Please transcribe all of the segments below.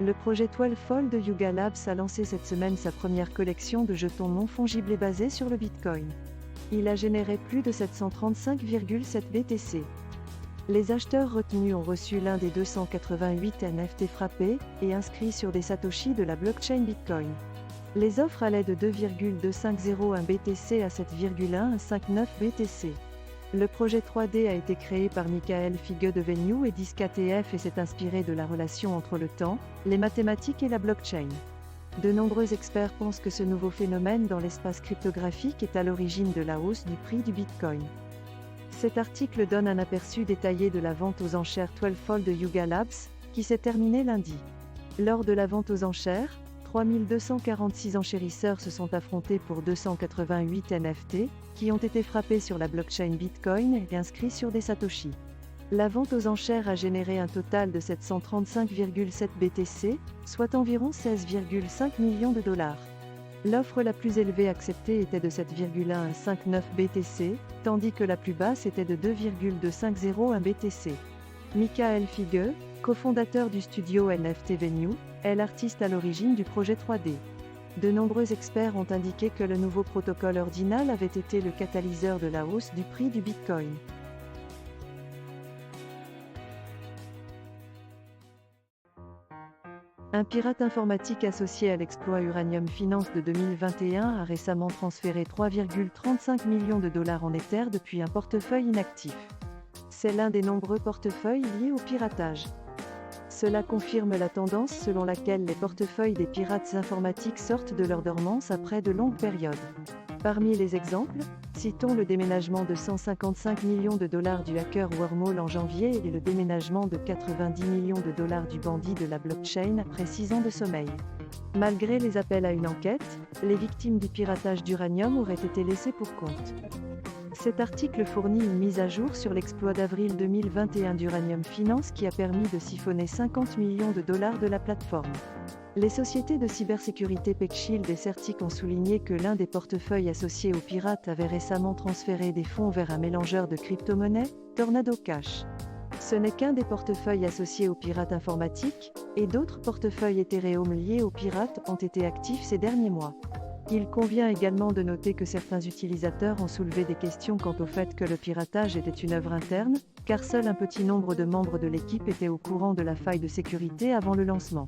Le projet 12 Fold de Yuga Labs a lancé cette semaine sa première collection de jetons non fongibles basés sur le Bitcoin. Il a généré plus de 735,7 BTC. Les acheteurs retenus ont reçu l'un des 288 NFT frappés et inscrits sur des satoshis de la blockchain Bitcoin. Les offres allaient de 2,250 BTC à 7,159 BTC. Le projet 3D a été créé par Michael Fige de Venue et DiscATF et s'est inspiré de la relation entre le temps, les mathématiques et la blockchain. De nombreux experts pensent que ce nouveau phénomène dans l'espace cryptographique est à l'origine de la hausse du prix du Bitcoin. Cet article donne un aperçu détaillé de la vente aux enchères 12 Fold de Yuga Labs, qui s'est terminée lundi. Lors de la vente aux enchères, 3246 enchérisseurs se sont affrontés pour 288 NFT, qui ont été frappés sur la blockchain Bitcoin et inscrits sur des satoshis. La vente aux enchères a généré un total de 735,7 BTC, soit environ 16,5 millions de dollars. L'offre la plus élevée acceptée était de 7,159 BTC, tandis que la plus basse était de 2,250 BTC. Michael Fige, cofondateur du studio NFT Venue, est l'artiste à l'origine du projet 3D. De nombreux experts ont indiqué que le nouveau protocole ordinal avait été le catalyseur de la hausse du prix du Bitcoin. Un pirate informatique associé à l'exploit Uranium Finance de 2021 a récemment transféré 3,35 millions de dollars en Ether depuis un portefeuille inactif. C'est l'un des nombreux portefeuilles liés au piratage. Cela confirme la tendance selon laquelle les portefeuilles des pirates informatiques sortent de leur dormance après de longues périodes. Parmi les exemples, citons le déménagement de 155 millions de dollars du hacker Wormhole en janvier et le déménagement de 90 millions de dollars du bandit de la blockchain après 6 ans de sommeil. Malgré les appels à une enquête, les victimes du piratage d'uranium auraient été laissées pour compte. Cet article fournit une mise à jour sur l'exploit d'avril 2021 d'Uranium Finance qui a permis de siphonner 50 millions de dollars de la plateforme. Les sociétés de cybersécurité PeckShield et Certic ont souligné que l'un des portefeuilles associés aux pirates avait récemment transféré des fonds vers un mélangeur de crypto-monnaies, Tornado Cash. Ce n'est qu'un des portefeuilles associés aux pirates informatiques, et d'autres portefeuilles Ethereum liés aux pirates ont été actifs ces derniers mois. Il convient également de noter que certains utilisateurs ont soulevé des questions quant au fait que le piratage était une œuvre interne, car seul un petit nombre de membres de l'équipe étaient au courant de la faille de sécurité avant le lancement.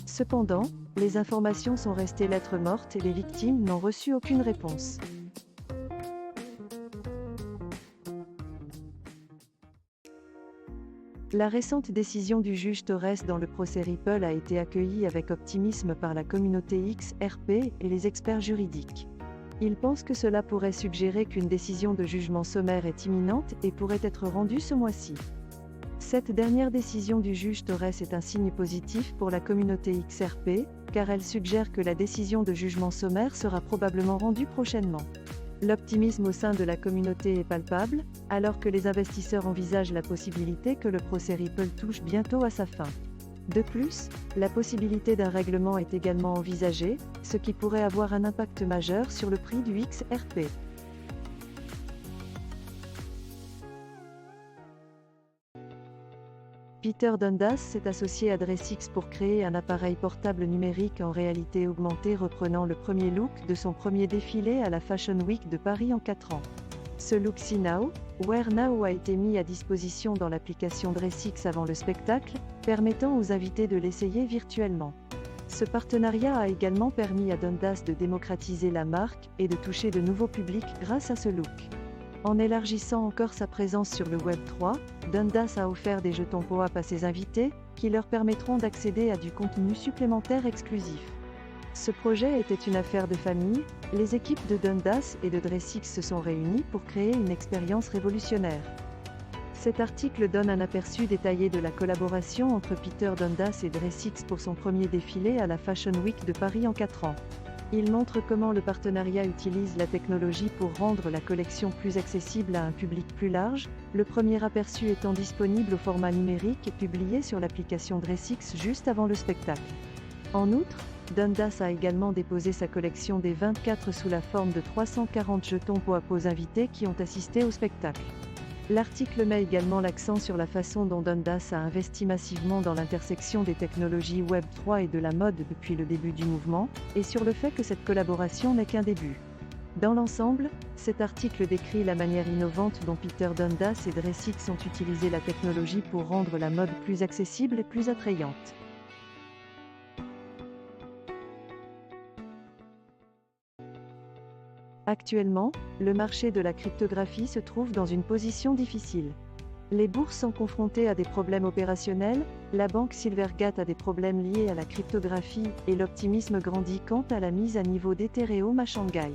Cependant, les informations sont restées lettres mortes et les victimes n'ont reçu aucune réponse. La récente décision du juge Torres dans le procès Ripple a été accueillie avec optimisme par la communauté XRP et les experts juridiques. Ils pensent que cela pourrait suggérer qu'une décision de jugement sommaire est imminente et pourrait être rendue ce mois-ci. Cette dernière décision du juge Torres est un signe positif pour la communauté XRP, car elle suggère que la décision de jugement sommaire sera probablement rendue prochainement. L'optimisme au sein de la communauté est palpable, alors que les investisseurs envisagent la possibilité que le procès Ripple touche bientôt à sa fin. De plus, la possibilité d'un règlement est également envisagée, ce qui pourrait avoir un impact majeur sur le prix du XRP. Peter Dundas s'est associé à DressX pour créer un appareil portable numérique en réalité augmentée reprenant le premier look de son premier défilé à la Fashion Week de Paris en 4 ans. Ce look See Now, Wear Now a été mis à disposition dans l'application DressX avant le spectacle, permettant aux invités de l'essayer virtuellement. Ce partenariat a également permis à Dundas de démocratiser la marque et de toucher de nouveaux publics grâce à ce look. En élargissant encore sa présence sur le Web 3, Dundas a offert des jetons POAP à ses invités, qui leur permettront d'accéder à du contenu supplémentaire exclusif. Ce projet était une affaire de famille, les équipes de Dundas et de DressX se sont réunies pour créer une expérience révolutionnaire. Cet article donne un aperçu détaillé de la collaboration entre Peter Dundas et DressX pour son premier défilé à la Fashion Week de Paris en 4 ans. Il montre comment le partenariat utilise la technologie pour rendre la collection plus accessible à un public plus large, le premier aperçu étant disponible au format numérique et publié sur l'application DressX juste avant le spectacle. En outre, Dundas a également déposé sa collection des 24 sous la forme de 340 jetons POAP aux invités qui ont assisté au spectacle. L'article met également l'accent sur la façon dont Dundas a investi massivement dans l'intersection des technologies Web 3 et de la mode depuis le début du mouvement, et sur le fait que cette collaboration n'est qu'un début. Dans l'ensemble, cet article décrit la manière innovante dont Peter Dundas et Dresix ont utilisé la technologie pour rendre la mode plus accessible et plus attrayante. Actuellement, le marché de la cryptographie se trouve dans une position difficile. Les bourses sont confrontées à des problèmes opérationnels, la banque Silvergate a des problèmes liés à la cryptographie, et l'optimisme grandit quant à la mise à niveau d'Ethereum à Shanghai.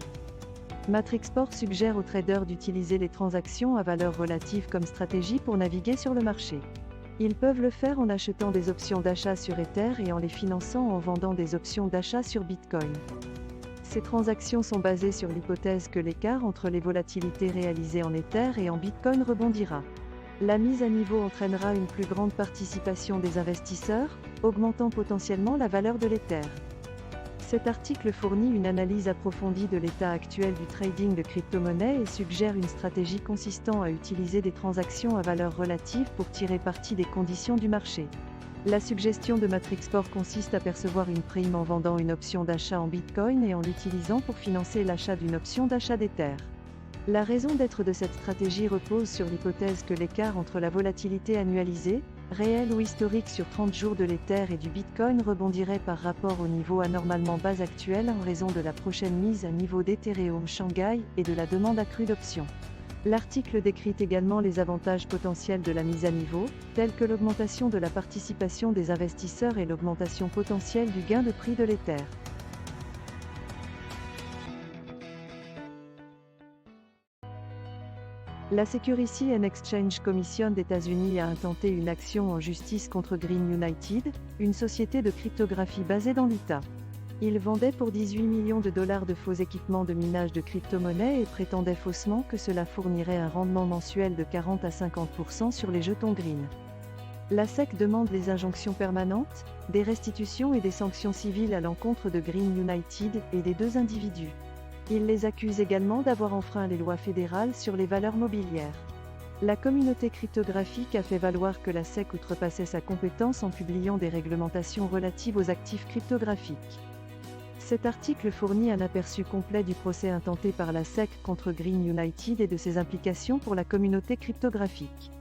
Matrixport suggère aux traders d'utiliser les transactions à valeur relative comme stratégie pour naviguer sur le marché. Ils peuvent le faire en achetant des options d'achat sur Ether et en les finançant en vendant des options d'achat sur Bitcoin. Ces transactions sont basées sur l'hypothèse que l'écart entre les volatilités réalisées en Ether et en Bitcoin rebondira. La mise à niveau entraînera une plus grande participation des investisseurs, augmentant potentiellement la valeur de l'Ether. Cet article fournit une analyse approfondie de l'état actuel du trading de crypto-monnaies et suggère une stratégie consistant à utiliser des transactions à valeur relative pour tirer parti des conditions du marché. La suggestion de Matrixport consiste à percevoir une prime en vendant une option d'achat en Bitcoin et en l'utilisant pour financer l'achat d'une option d'achat d'Ether. La raison d'être de cette stratégie repose sur l'hypothèse que l'écart entre la volatilité annualisée, réelle ou historique sur 30 jours de l'Ether et du Bitcoin rebondirait par rapport au niveau anormalement bas actuel en raison de la prochaine mise à niveau d'Ethereum Shanghai et de la demande accrue d'options. L'article décrit également les avantages potentiels de la mise à niveau, tels que l'augmentation de la participation des investisseurs et l'augmentation potentielle du gain de prix de l'Ether. La Securities and Exchange Commission d'États-Unis a intenté une action en justice contre Green United, une société de cryptographie basée dans l'Utah. Il vendait pour 18 millions de dollars de faux équipements de minage de crypto-monnaies et prétendait faussement que cela fournirait un rendement mensuel de 40 à 50% sur les jetons Green. La SEC demande des injonctions permanentes, des restitutions et des sanctions civiles à l'encontre de Green United et des deux individus. Il les accuse également d'avoir enfreint les lois fédérales sur les valeurs mobilières. La communauté cryptographique a fait valoir que la SEC outrepassait sa compétence en publiant des réglementations relatives aux actifs cryptographiques. Cet article fournit un aperçu complet du procès intenté par la SEC contre Green United et de ses implications pour la communauté cryptographique.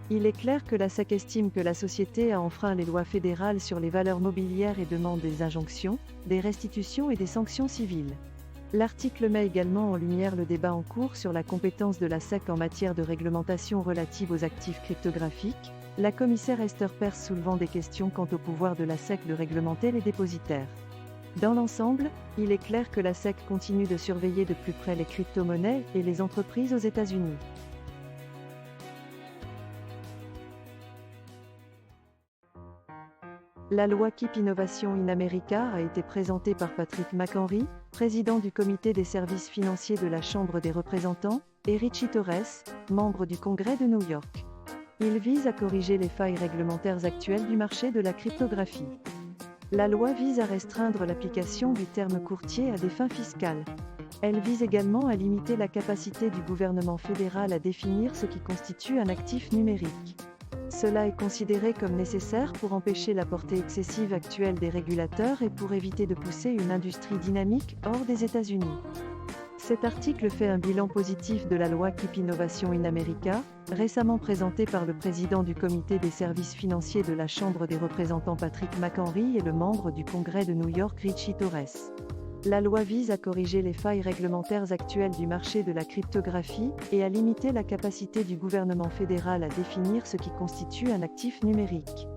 Il est clair que la SEC estime que la société a enfreint les lois fédérales sur les valeurs mobilières et demande des injonctions, des restitutions et des sanctions civiles. L'article met également en lumière le débat en cours sur la compétence de la SEC en matière de réglementation relative aux actifs cryptographiques, la commissaire Esther Perse soulevant des questions quant au pouvoir de la SEC de réglementer les dépositaires. Dans l'ensemble, il est clair que la SEC continue de surveiller de plus près les crypto-monnaies et les entreprises aux États-Unis. La loi Keep Innovation in America a été présentée par Patrick McHenry, président du comité des services financiers de la Chambre des représentants, et Richie Torres, membre du Congrès de New York. Il vise à corriger les failles réglementaires actuelles du marché de la cryptographie. La loi vise à restreindre l'application du terme courtier à des fins fiscales. Elle vise également à limiter la capacité du gouvernement fédéral à définir ce qui constitue un actif numérique. Cela est considéré comme nécessaire pour empêcher la portée excessive actuelle des régulateurs et pour éviter de pousser une industrie dynamique hors des États-Unis. Cet article fait un bilan positif de la loi Keep Innovation in America, récemment présentée par le président du comité des services financiers de la Chambre des représentants Patrick McHenry et le membre du Congrès de New York Richie Torres. La loi vise à corriger les failles réglementaires actuelles du marché de la cryptographie et à limiter la capacité du gouvernement fédéral à définir ce qui constitue un actif numérique.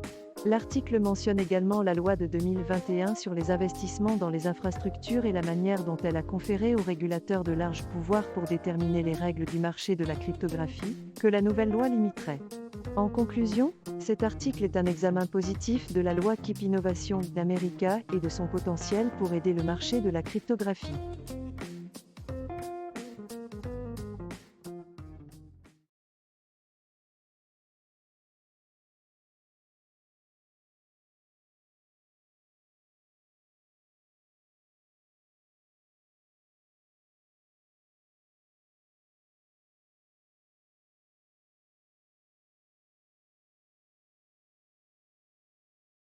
L'article mentionne également la loi de 2021 sur les investissements dans les infrastructures et la manière dont elle a conféré aux régulateurs de larges pouvoirs pour déterminer les règles du marché de la cryptographie, que la nouvelle loi limiterait. En conclusion, cet article est un examen positif de la loi Keep Innovation in America et de son potentiel pour aider le marché de la cryptographie.